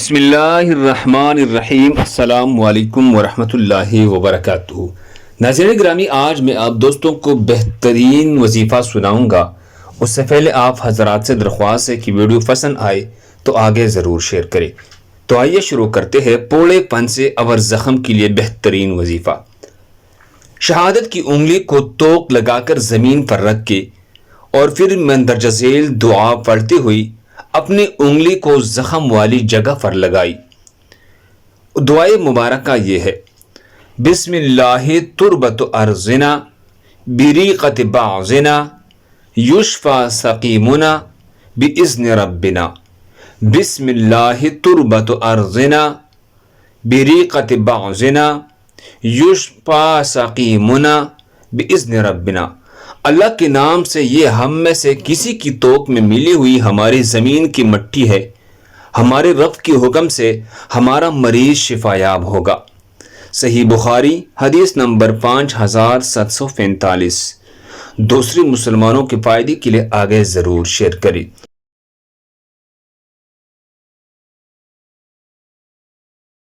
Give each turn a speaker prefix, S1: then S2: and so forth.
S1: بسم اللہ الرحمن الرحیم۔ السلام علیکم ورحمۃ اللہ وبرکاتہ۔ ناظرین گرامی، آج میں آپ دوستوں کو بہترین وظیفہ سناؤں گا۔ اس سے پہلے آپ حضرات سے درخواست ہے کہ ویڈیو پسند آئے تو آگے ضرور شیئر کریں۔ تو آئیے شروع کرتے ہیں۔ پوڑے پن سے اور زخم کے لیے بہترین وظیفہ۔ شہادت کی انگلی کو توق لگا کر زمین پر رکھ کے اور پھر مندرجہ ذیل دعا پڑھتے ہوئی اپنی انگلی کو زخم والی جگہ پر لگائی۔ دعائے مبارکہ یہ ہے: بسم اللہ تربت ارضنا بریقت بعضنا یشفى سقیمنا باذن ربنا۔ بسم اللہ تربت ارضنا بریقت بعضنا یشفى سقیمنا باذن ربنا۔ اللہ کے نام سے یہ ہم میں سے کسی کی توق میں ملی ہوئی ہماری زمین کی مٹی ہے، ہمارے رب کے حکم سے ہمارا مریض شفا یاب ہوگا۔ صحیح بخاری حدیث نمبر 5745۔ دوسری مسلمانوں کے فائدے کے لیے آگے ضرور شیئر کریں۔